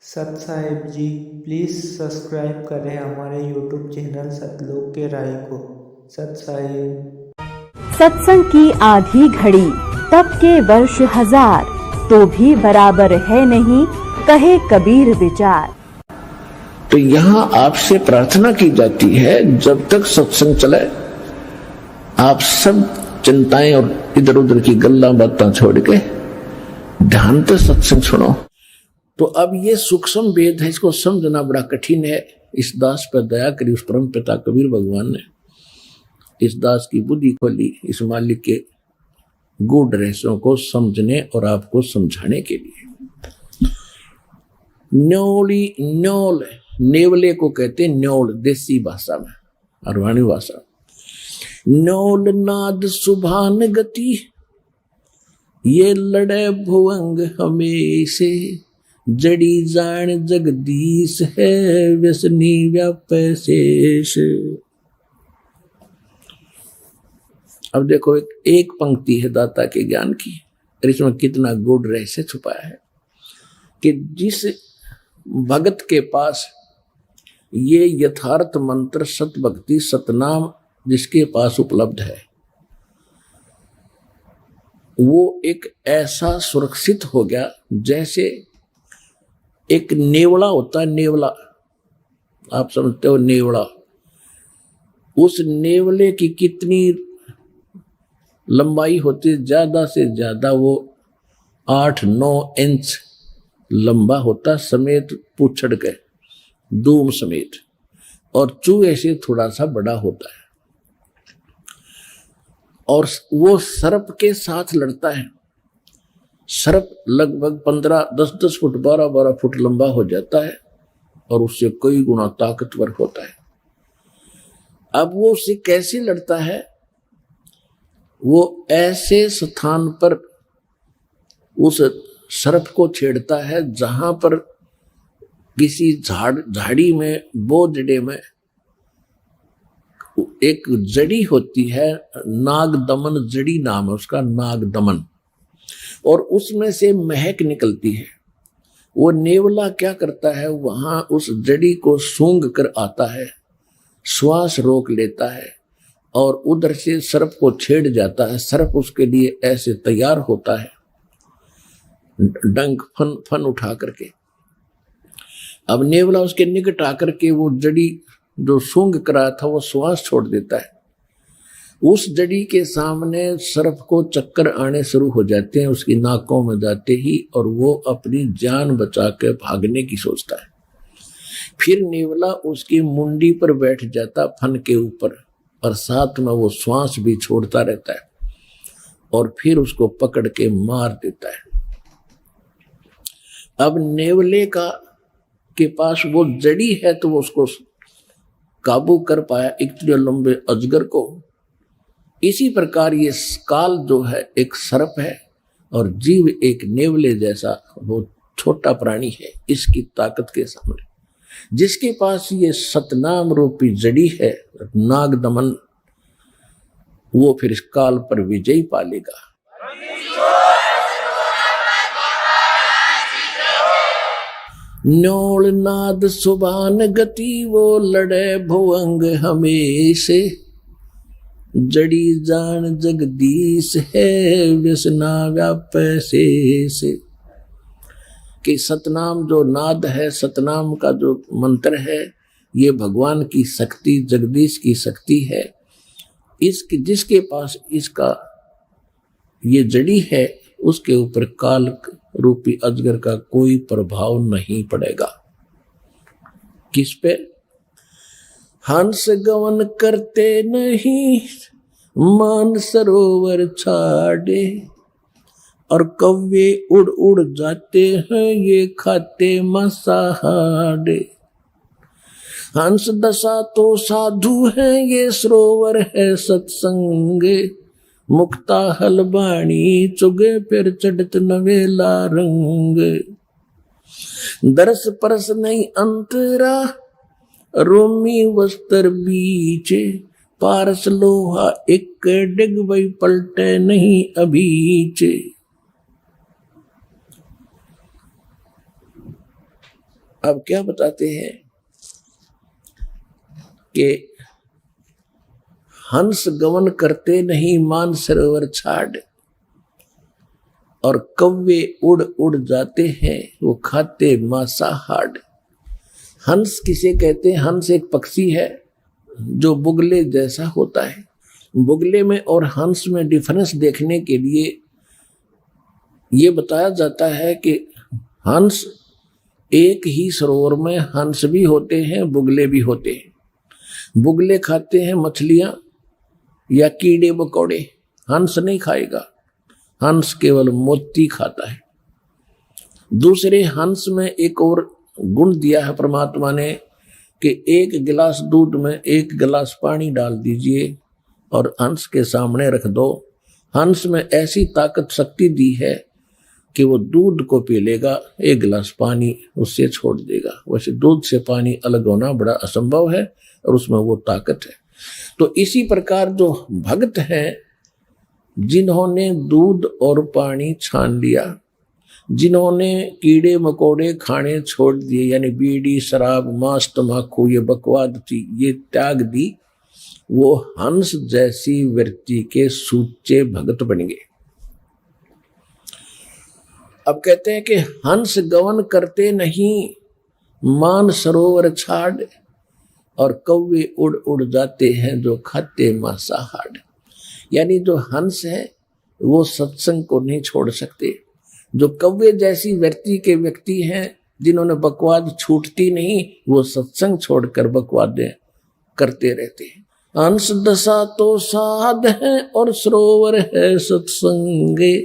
सत साहिब जी, please subscribe करें हमारे यूट्यूब चैनल सतलोक के राय को। सत साहिब। सत्संग की आधी घड़ी तप के वर्ष हजार, तो भी बराबर है नहीं कहे कबीर विचार। तो यहाँ आपसे प्रार्थना की जाती है, जब तक सत्संग चले आप सब चिंताएं और इधर उधर की गल्ला बातें छोड़ के ध्यान से सत्संग सुनो। तो अब ये सूक्ष्म वेद है, इसको समझना बड़ा कठिन है। इस दास पर दया करी उस परम पिता कबीर भगवान ने, इस दास की बुद्धि खोली इस मालिक के गूढ़ रहस्यों को समझने और आपको समझाने के लिए। न्योली न्योल, नेवले को कहते न्योल देसी भाषा में, अरवाणी भाषा। न्योल नाद सुभान गति, ये लड़े भुवंग हमेशे, जड़ी जान जगदीश है व्यसनी व्यापै शेष। अब देखो एक पंक्ति है दाता के ज्ञान की, और इसमें कितना गूढ़ रहस्य छुपाया है कि जिस भगत के पास ये यथार्थ मंत्र सत भक्ति सतनाम जिसके पास उपलब्ध है, वो एक ऐसा सुरक्षित हो गया जैसे एक नेवला होता है। नेवला आप समझते हो, नेवला, उस नेवले की कितनी लंबाई होती है, ज्यादा से ज्यादा वो 8-9 इंच लंबा होता समेत पूछड़ के, दूम समेत, और चूहे से थोड़ा सा बड़ा होता है। और वो सर्प के साथ लड़ता है। सर्प लगभग 10-10 फुट 12-12 फुट लंबा हो जाता है और उससे कई गुना ताकतवर होता है। अब वो उससे कैसे लड़ता है? वो ऐसे स्थान पर उस सर्प को छेड़ता है जहां पर किसी झाड़ी में, बोझड़े में एक जड़ी होती है, नागदमन जड़ी नाम है उसका, नागदमन, और उसमें से महक निकलती है। वो नेवला क्या करता है, वहां उस जड़ी को सूंघ कर आता है, श्वास रोक लेता है और उधर से सर्प को छेड़ जाता है। सर्प उसके लिए ऐसे तैयार होता है, डंक फन उठा करके। अब नेवला उसके निकट आकर के वो जड़ी जो सूंघ करा था वो श्वास छोड़ देता है। उस जड़ी के सामने सर्प को चक्कर आने शुरू हो जाते हैं उसकी नाकों में जाते ही, और वो अपनी जान बचा के भागने की सोचता है। फिर नेवला उसकी मुंडी पर बैठ जाता फन के ऊपर, और साथ में वो श्वास भी छोड़ता रहता है और फिर उसको पकड़ के मार देता है। अब नेवले के पास वो जड़ी है तो वो उसको काबू कर पाया, इतने लंबे अजगर को। इसी प्रकार ये काल जो है एक सर्प है और जीव एक नेवले जैसा वो छोटा प्राणी है। इसकी ताकत के सामने जिसके पास ये सतनाम रूपी जड़ी है नागदमन, वो फिर इस काल पर विजय पालेगा। न्योल नाद सुभान गति, वो लड़े भुवंग हमेशे, जड़ी जान जगदीश है व्यसना व्यापै शेष। कि सतनाम जो नाद है, सतनाम का जो मंत्र है, ये भगवान की शक्ति, जगदीश की शक्ति है। इसकी जिसके पास इसका ये जड़ी है उसके ऊपर काल रूपी अजगर का कोई प्रभाव नहीं पड़ेगा। किस पे? हंस गवन करते नहीं मान सरोवर छाड़े, और कौवे उड़ उड़ जाते हैं ये खाते मसाहाड़े। हंस दशा तो साधु है ये सरोवर है सत्संग, मुक्ता हलबाणी चुगे फिर चढ़त नवेला रंग। दरस परस नहीं अंतरा रोमी वस्त्र बीचे, पारस लोहा एक डिग वही पलटे नहीं अभीचे। अब क्या बताते हैं कि हंस गमन करते नहीं मान सरोवर छाड़, और कौवे उड़ उड़ जाते हैं वो खाते मांसाहार। हंस किसे कहते हैं? हंस एक पक्षी है जो बुगले जैसा होता है। बुगले में और हंस में डिफरेंस देखने के लिए ये बताया जाता है कि हंस एक ही सरोवर में हंस भी होते हैं, बुगले भी होते हैं। बुगले खाते हैं मछलियां या कीड़े मकोड़े, हंस नहीं खाएगा। हंस केवल मोती खाता है। दूसरे हंस में एक और गुण दिया है परमात्मा ने कि एक गिलास दूध में एक गिलास पानी डाल दीजिए और हंस के सामने रख दो। हंस में ऐसी ताकत शक्ति दी है कि वो दूध को पी लेगा, एक गिलास पानी उससे छोड़ देगा। वैसे दूध से पानी अलग होना बड़ा असंभव है और उसमें वो ताकत है। तो इसी प्रकार जो भक्त हैं, जिन्होंने दूध और पानी छान लिया, जिन्होंने कीड़े मकोड़े खाने छोड़ दिए, यानी बीड़ी शराब मांस तम्बाकू ये बकवाद थी ये त्याग दी, वो हंस जैसी वृत्ति के सूचे भगत बन गए। अब कहते हैं कि हंस गमन करते नहीं मान सरोवर छाड़, और कौवे उड़ उड़ जाते हैं जो खाते मांसाहार। यानी जो हंस है वो सत्संग को नहीं छोड़ सकते। जो कौवे जैसी वृत्ति के व्यक्ति हैं, जिन्होंने बकवाद छूटती नहीं, वो सत्संग छोड़कर बकवादें करते रहते हैं। हंस दशा तो साध है और सरोवर है सत्संगे,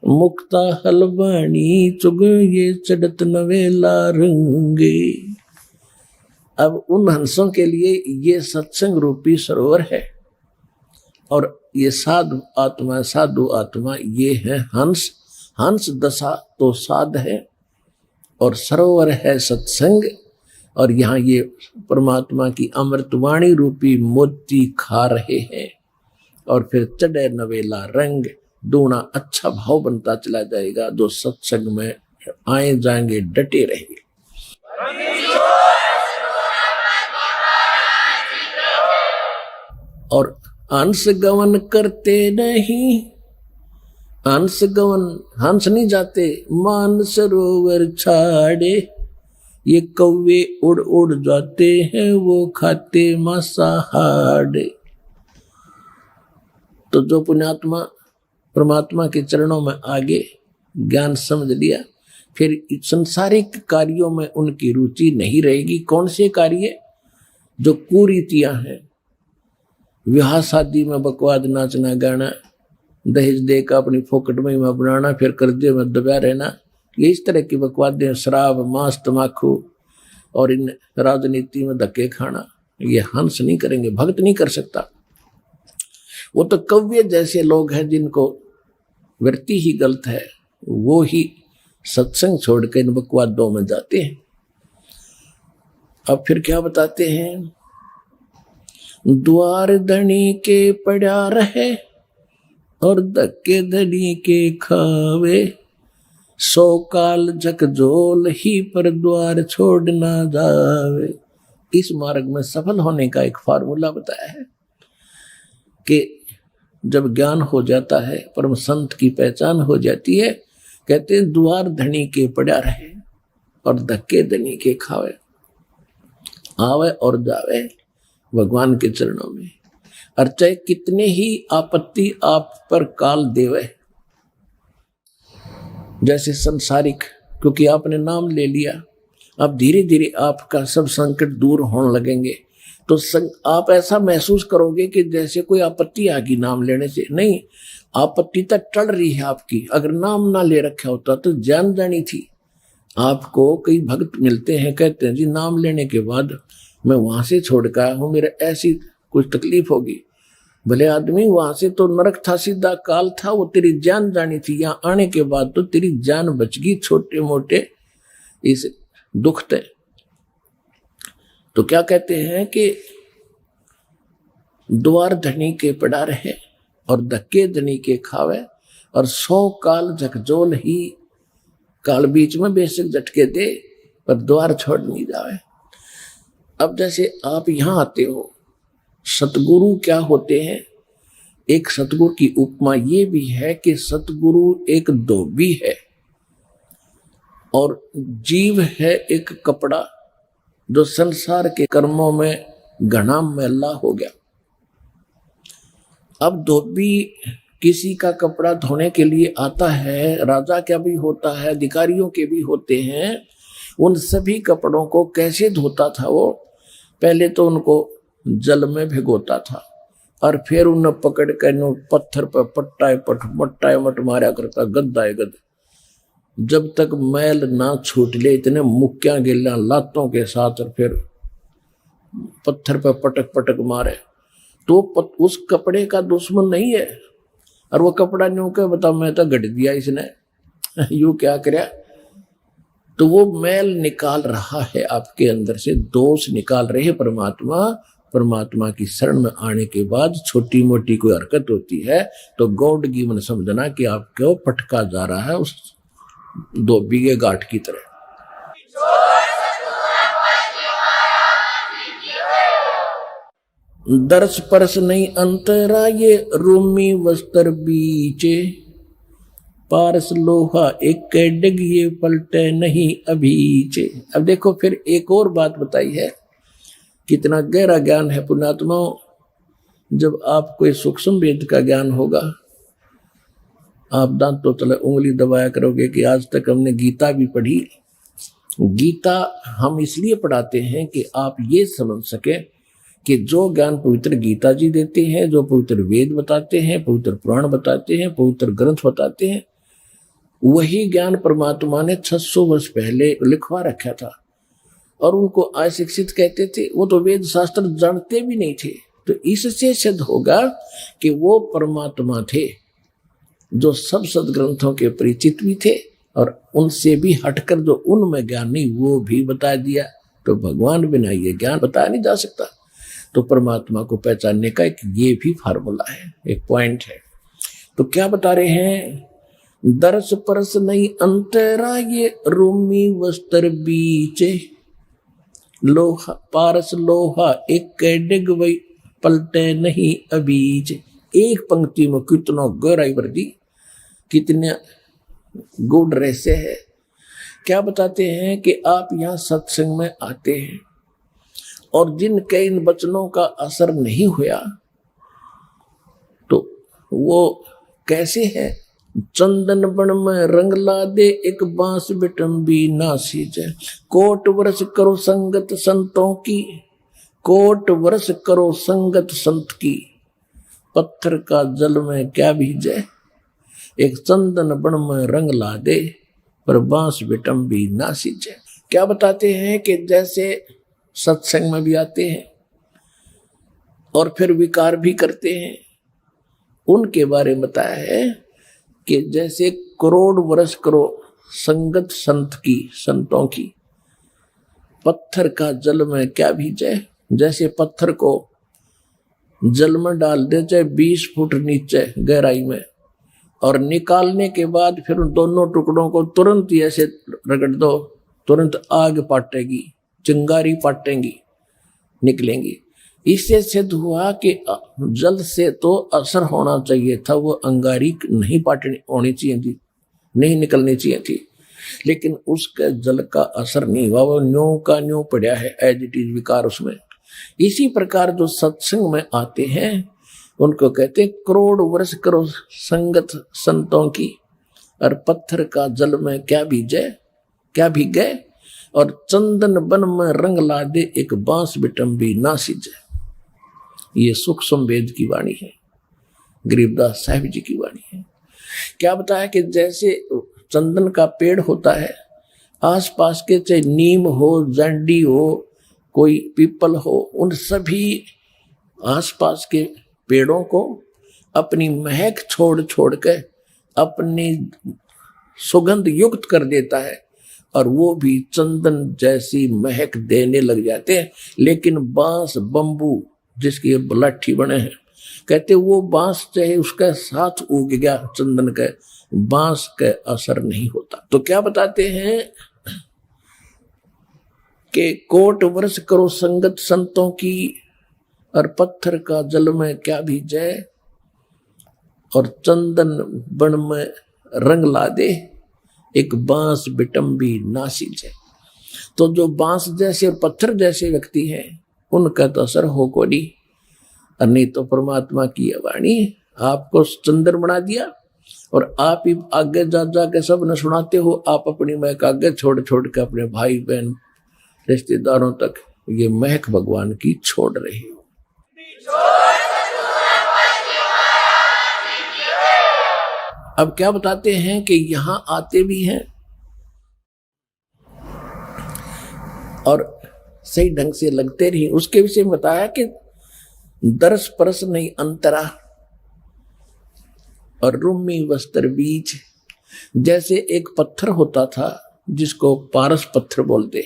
मुक्ता हलवाणी चुग ये चढ़त नवेला रंगे। अब उन हंसों के लिए ये सत्संग रूपी सरोवर है, और ये साधु आत्मा ये है हंस। हंस दशा तो साध है और सरोवर है सत्संग, और यहाँ ये परमात्मा की अमृतवाणी रूपी मोती खा रहे हैं। और फिर चढ़े नवेला रंग, दूना अच्छा भाव बनता चला जाएगा। जो सत्संग में आए जाएंगे डटे रहेंगे। और हंस गमन करते नहीं, हंस गमन हंस नहीं जाते मान सरोवर छाड़े, ये कौवे उड़ उड़ जाते हैं वो खाते मांसाहार। तो जो पुण्यात्मा परमात्मा के चरणों में आगे ज्ञान समझ लिया, फिर संसारिक कार्यों में उनकी रुचि नहीं रहेगी। कौन से कार्य? जो कुरीतियां हैं, विवाह शादी में बकवाद नाचना गाना, दहेज दे का अपनी फोकट में बनाना, फिर कर्जे में दबा रहना, ये इस तरह की बकवादें, शराब मांस तम्बाकू और इन राजनीति में धक्के खाना, ये हंस नहीं करेंगे, भक्त नहीं कर सकता। वो तो कव्य जैसे लोग हैं जिनको वृत्ति ही गलत है, वो ही सत्संग छोड़कर इन बकवादों में जाते हैं। अब फिर क्या बताते हैं? द्वार धनी के पड़ा रहे और धक्के धनी के खावे, 100 काल झकझोल ही पर द्वार छोड़ ना जावे। इस मार्ग में सफल होने का एक फार्मूला बताया है कि जब ज्ञान हो जाता है, परम संत की पहचान हो जाती है, कहते हैं द्वार धनी के पड़ा रहे और धक्के धनी के खावे। आवे और जावे भगवान के चरणों में, और चाहे कितने ही आपत्ति आप पर काल देवे, जैसे संसारिक, क्योंकि आपने नाम ले लिया, अब धीरे धीरे आपका सब संकट दूर होने लगेंगे। तो आप ऐसा महसूस करोगे कि जैसे कोई आपत्ति आ गई नाम लेने से। नहीं, आपत्ति तक टल रही है आपकी। अगर नाम ना ले रखा होता तो जान जानी थी। आपको कई भक्त मिलते हैं, कहते हैं जी नाम लेने के बाद मैं वहां से छोड़ कर आया हूं, मेरे ऐसी कुछ तकलीफ होगी। भले आदमी, वहां से तो नरक था, सीधा काल था, वो तेरी जान जानी थी। यहाँ आने के बाद तो तेरी जान बच गई छोटे मोटे इस दुख थे। तो क्या कहते हैं कि द्वार धनी के पड़ा रहे और धक्के धनी के खावे, और 100 काल झकझोल ही, काल बीच में बेशक झटके दे पर द्वार छोड़ नहीं जाए। अब जैसे आप यहां आते हो, सतगुरु क्या होते हैं? एक सतगुरु की उपमा ये भी है कि सतगुरु एक धोबी है और जीव है एक कपड़ा जो संसार के कर्मों में घना मैला हो गया। अब धोबी किसी का कपड़ा धोने के लिए आता है, राजा का भी होता है, अधिकारियों के भी होते हैं। उन सभी कपड़ों को कैसे धोता था वो? पहले तो उनको जल में भिगोता था और फिर उन्हें पकड़ कर पत्थर पर मट्टाए मट मारा करता, गद्दाए गद, जब तक मैल ना छूट ले, इतने मुक्कियां गिल्ला लातों के साथ, और फिर पत्थर पर पटक पटक मारे। तो उस कपड़े का दुश्मन नहीं है, और वो कपड़ा न्यू के बता मैं तो गढ़ दिया इसने, यू क्या करया? तो वो मैल निकाल रहा है आपके अंदर से, दोष निकाल रहे हैं परमात्मा। परमात्मा की शरण में आने के बाद छोटी मोटी कोई हरकत होती है तो गॉड गिवन समझना कि आपको पटका जा रहा है उस धोबी के गांठ की तरह। दर्श परस नहीं अंतरा ये रोमी वस्त्र बीचे, पारस लोहा एक डिग ये पलटे नहीं अभीचे। अब देखो फिर एक और बात बताई है, कितना गहरा ज्ञान है पुण्यात्माओं। जब आपको इस सूक्ष्म वेद का ज्ञान होगा, आप दांतों तले उंगली दबाया करोगे कि आज तक हमने गीता भी पढ़ी। गीता हम इसलिए पढ़ाते हैं कि आप ये समझ सके कि जो ज्ञान पवित्र गीता जी देते हैं, जो पवित्र वेद बताते हैं, पवित्र पुराण बताते हैं, पवित्र ग्रंथ बताते हैं, वही ज्ञान परमात्मा ने 600 वर्ष पहले लिखवा रखा था। और उनको अशिक्षित कहते थे, वो तो वेद शास्त्र जानते भी नहीं थे। तो इससे सिद्ध होगा कि वो परमात्मा थे जो सब सदग्रंथों के परिचित भी थे, और उनसे भी हटकर जो उनमें ज्ञान नहीं वो भी बता दिया। तो भगवान बिना ये ज्ञान बताया नहीं जा सकता। तो परमात्मा को पहचानने का एक ये भी फार्मूला है, एक पॉइंट है। तो क्या बता रहे हैं? दर्श परस नहीं अंतरा ये रोमी वस्त्र बीचे, लोहा पारस लोहा एक डिग वही पलटे नहीं अबीच। एक पंक्ति में कितना गहराई भर दी, कितने गुड रहस्य है। क्या बताते हैं कि आप यहाँ सत्संग में आते हैं और जिनके इन वचनों का असर नहीं हुआ तो वो कैसे है? चंदन बन में रंग ला दे एक बांस बिटम्बी नासी जय, कोट वर्ष करो संगत संतों की, कोट वर्ष करो संगत संत की, पत्थर का जल में क्या भीजे, एक चंदन बन में रंग ला दे पर बांस बिटम्बी नासी जय। क्या बताते हैं कि जैसे सत्संग में भी आते हैं और फिर विकार भी करते हैं, उनके बारे में बताया है कि जैसे करोड़ वर्ष करो संगत संत की, संतों की, पत्थर का जल में क्या भीजे। जैसे पत्थर को जल में डाल दे चाहे 20 फुट नीचे गहराई में, और निकालने के बाद फिर दोनों टुकड़ों को तुरंत ही ऐसे रगड़ दो, तुरंत आग पाटेगी, चिंगारी पाटेंगी, निकलेंगी। इससे सिद्ध हुआ कि जल से तो असर होना चाहिए था, वो अंगारी नहीं पाटनी होनी चाहिए थी, नहीं निकलनी चाहिए थी, लेकिन उसके जल का असर नहीं हुआ, वो न्यो का न्यो पड़ा है, एज इट इज विकार उसमें। इसी प्रकार जो सत्संग में आते हैं उनको कहते हैं करोड़ वर्ष करो संगत संतों की, और पत्थर का जल में क्या भीजे, क्या भीगे, और चंदन बन में रंग ला दे एक बांस बिटम्बी ना सिजे। ये सूक्ष्म वेद की वाणी है, गरीबदास साहिब जी की वाणी है। क्या बताया कि जैसे चंदन का पेड़ होता है, आसपास के चाहे नीम हो, जंडी हो, कोई पीपल हो, उन सभी आसपास के पेड़ों को अपनी महक छोड़ छोड़ के अपनी सुगंध युक्त कर देता है, और वो भी चंदन जैसी महक देने लग जाते हैं। लेकिन बांस बंबू जिसकी लाठी बने हैं, कहते वो बांस चाहे उसके साथ उग गया चंदन के, बांस का असर नहीं होता। तो क्या बताते हैं? कि कोट वर्ष करो संगत संतों की, और पत्थर का जल में क्या भीजे, और चंदन बन में रंग ला दे, एक बांस बिटम्बी ना सींचे। तो जो बांस जैसे और पत्थर जैसे व्यक्ति हैं उनका तो असर हो को नहीं, और नहीं तो परमात्मा की वाणी आपको चंदन बना दिया, और आप ही आगे जा के सब न सुनाते हो। आप अपनी महक आगे छोड़ के अपने भाई बहन रिश्तेदारों तक ये महक भगवान की छोड़ रहे हो। अब क्या बताते हैं कि यहां आते भी हैं और सही ढंग से लगते रही। उसके विषय में बताया कि दरस परस नहीं अंतरा, और रूमी वस्त्र बीच। जैसे एक पत्थर होता था जिसको पारस पत्थर बोलते,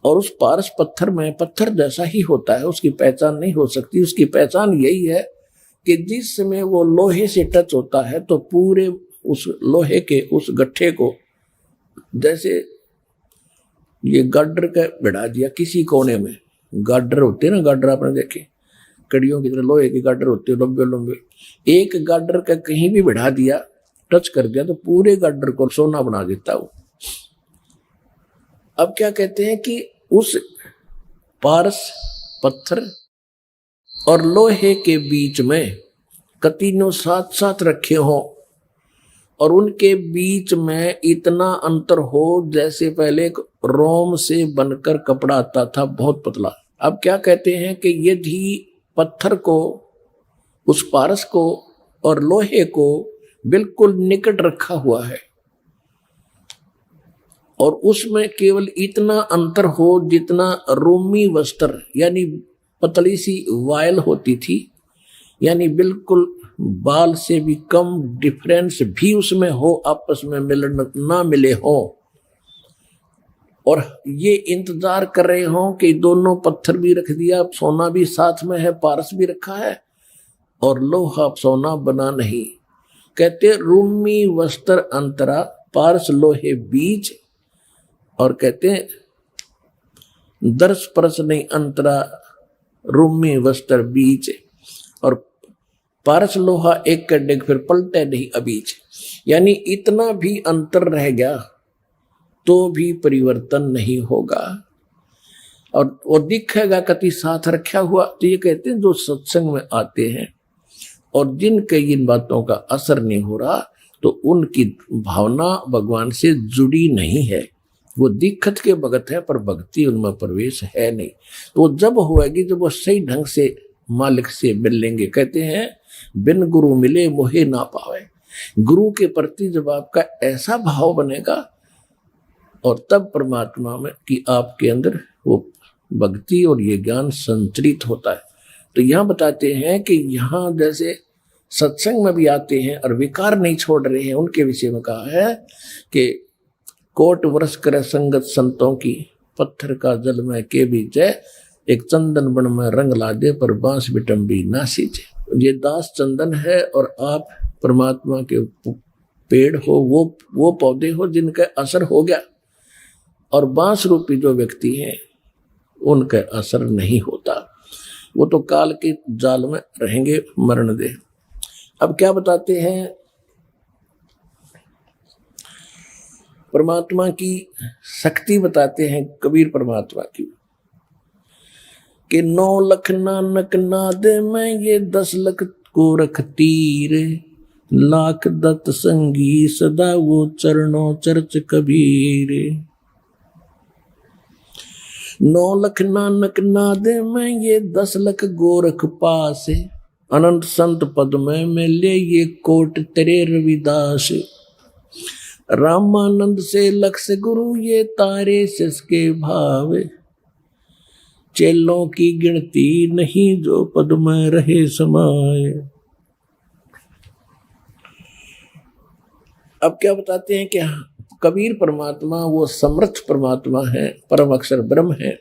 और उस पारस पत्थर में पत्थर जैसा ही होता है, उसकी पहचान नहीं हो सकती। उसकी पहचान यही है कि जिस समय वो लोहे से टच होता है तो पूरे उस लोहे के उस गट्ठे को, जैसे ये गाडर का बिठा दिया किसी कोने में, गाडर होते हैं ना, गाडर आपने देखे कड़ियों की तरह लोहे के गाडर होते हैं लंबे लंबे, एक गाडर का कहीं भी बिठा दिया, टच कर दिया तो पूरे गाडर को सोना बना देता वो। अब क्या कहते हैं कि उस पारस पत्थर और लोहे के बीच में कतीनों साथ साथ रखे हो, और उनके बीच में इतना अंतर हो जैसे पहले एक रोम से बनकर कपड़ा आता था बहुत पतला। अब क्या कहते हैं कि यदि पत्थर को, उस पारस को और लोहे को बिल्कुल निकट रखा हुआ है, और उसमें केवल इतना अंतर हो जितना रोमी वस्त्र यानी पतली सी वायल होती थी, यानी बिल्कुल बाल से भी कम डिफरेंस भी उसमें हो, आपस में मिलन ना मिले हो, और ये इंतजार कर रहे हो कि दोनों पत्थर भी रख दिया, सोना भी साथ में है, पारस भी रखा है, और लोहा सोना बना नहीं। कहते रूमी वस्त्र अंतरा पारस लोहे बीच, और कहते दर्श परस नहीं अंतरा रूमी वस्त्र बीच, और पारस लोहा एक कड्डे फिर पलटे नहीं अबीच। यानी इतना भी अंतर रह गया तो भी परिवर्तन नहीं होगा, और वो दिखेगा कति साथ रखा हुआ। तो ये कहते हैं जो सत्संग में आते हैं और जिनके इन बातों का असर नहीं हो रहा, तो उनकी भावना भगवान से जुड़ी नहीं है। वो दिक्कत के भगत है पर भक्ति उनमें प्रवेश है नहीं। तो जब होएगी जब वो सही ढंग से मालिक से मिल लेंगे। कहते हैं बिन गुरु मिले मोहे ना पावे। गुरु के प्रति जब आपका ऐसा भाव बनेगा, और तब परमात्मा में कि आपके अंदर वो भक्ति और ये ज्ञान संचरित होता है। तो यहाँ बताते हैं कि यहाँ जैसे सत्संग में भी आते हैं और विकार नहीं छोड़ रहे हैं, उनके विषय में कहा है कि कोट वर्ष करे संगत संतों की, पत्थर का जल में के बीच है, एक चंदन बन में रंग ला दे, पर बांस बिटम्बी ना सींचे। ये दास चंदन है और आप परमात्मा के पेड़ हो, वो पौधे हो जिनका असर हो गया, और बांस रूपी जो व्यक्ति हैं उनका असर नहीं होता, वो तो काल के जाल में रहेंगे, मरण दे। अब क्या बताते हैं परमात्मा की शक्ति बताते हैं कबीर परमात्मा की, कि 9 लख नानक नाद में ये 10 लख को रख तीर, लाख दत्त संगी सदा वो चरणों चर्च कबीर। 9 लख नानक नाद में ये 10 लख गोरख पास, अनंत संत पद में मिले ये कोट तेरे रविदास। रामानंद से लक्ष गुरु ये तारे सिसके भाव, चेलों की गिनती नहीं जो पद में रहे समाये। अब क्या बताते हैं कि कबीर परमात्मा वो समर्थ परमात्मा है, परम अक्षर ब्रह्म है,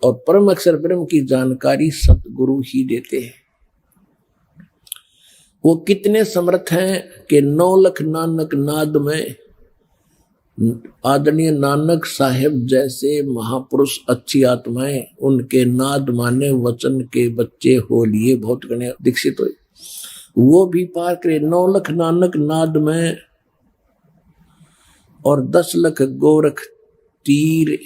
और परम अक्षर ब्रह्म की जानकारी सतगुरु ही देते हैं। वो कितने समर्थ हैं कि 9 लख नानक नाद में आदरणीय नानक साहेब जैसे महापुरुष, अच्छी आत्माएं, उनके नाद माने वचन के बच्चे हो लिए बहुत गणे दीक्षित हुए। वो भी पार करे 9 लाख नानक नाद में और 10 लाख गोरख तीर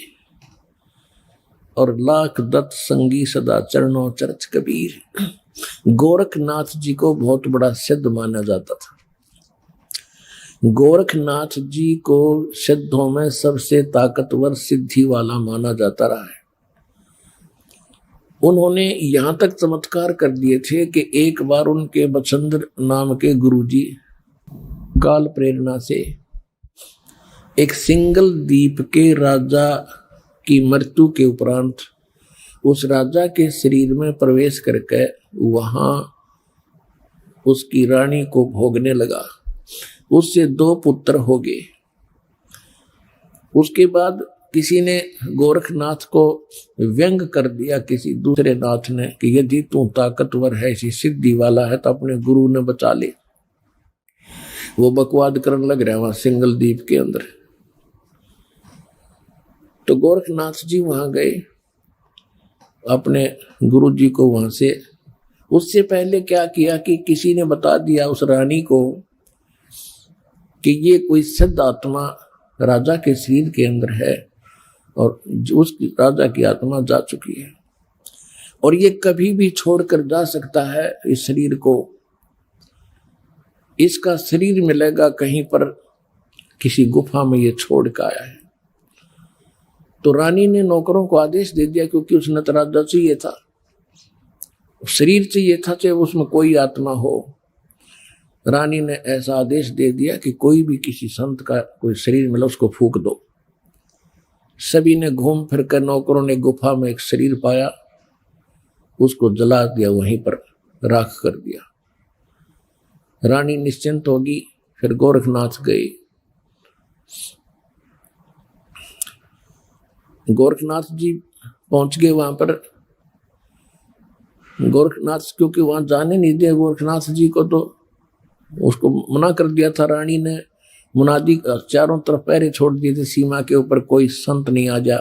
और लाख दत्त संगी सदा चरणों चरच कबीर। गोरखनाथ जी को बहुत बड़ा सिद्ध माना जाता था। गोरखनाथ जी को सिद्धों में सबसे ताकतवर सिद्धि वाला माना जाता रहा है। उन्होंने यहां तक चमत्कार कर दिए थे कि एक बार उनके बचंद्र नाम के गुरुजी काल प्रेरणा से एक सिंगल द्वीप के राजा की मृत्यु के उपरांत उस राजा के शरीर में प्रवेश करके वहां उसकी रानी को भोगने लगा। उससे 2 पुत्र हो गए। उसके बाद किसी ने गोरखनाथ को व्यंग कर दिया, किसी दूसरे नाथ ने, कि यदि तू ताकतवर है, ऐसी सिद्धि वाला है तो अपने गुरु ने बचा ले। वो बकवाद करने लग रहा वहां सिंगल द्वीप के अंदर। तो गोरखनाथ जी वहां गए अपने गुरु जी को वहां से। उससे पहले क्या किया कि किसी ने बता दिया उस रानी को कि ये कोई सिद्ध आत्मा राजा के शरीर के अंदर है और उस राजा की आत्मा जा चुकी है और ये कभी भी छोड़कर जा सकता है इस शरीर को। इसका शरीर मिलेगा कहीं पर किसी गुफा में, ये छोड़ कर आया है। तो रानी ने नौकरों को आदेश दे दिया, क्योंकि उसने तो राजा चाहिए था, शरीर चाहिए था, चाहे उसमें कोई आत्मा हो। रानी ने ऐसा आदेश दे दिया कि कोई भी किसी संत का कोई शरीर मिला उसको फूंक दो। सभी ने घूम फिर कर, नौकरों ने गुफा में एक शरीर पाया, उसको जला दिया, वहीं पर राख कर दिया। रानी निश्चिंत होगी। फिर गोरखनाथ गए। गोरखनाथ जी पहुंच गए वहां पर। गोरखनाथ क्योंकि वहां जाने नहीं दिया गोरखनाथ जी को, तो उसको मना कर दिया था रानी ने। मुनादी चारों तरफ पहरे छोड़ दिए थे सीमा के ऊपर, कोई संत नहीं आ जा,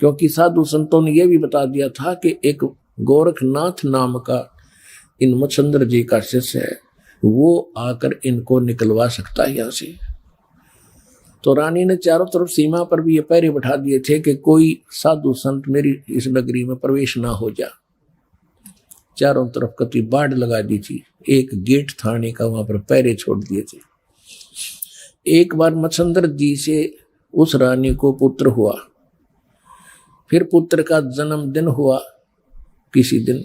क्योंकि साधु संतों ने यह भी बता दिया था कि एक गोरखनाथ नाम का इन मच्छंद्र जी का शिष्य है, वो आकर इनको निकलवा सकता है यहां से। तो रानी ने चारों तरफ सीमा पर भी ये पहरे बैठा दिए थे कि कोई साधु संत मेरी इस नगरी में प्रवेश ना हो जा। चारों तरफ कति बाढ़ लगा दी थी, एक गेट थाने का वहां पर पहरे छोड़ दिए थे। एक बार मच्छंद्र जी से उस रानी को पुत्र हुआ। फिर पुत्र का जन्मदिन हुआ किसी दिन,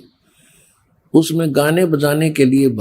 उसमें गाने बजाने के लिए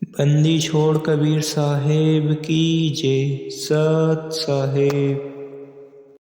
बंदी छोड़ कबीर साहेब की जय। सत साहेब।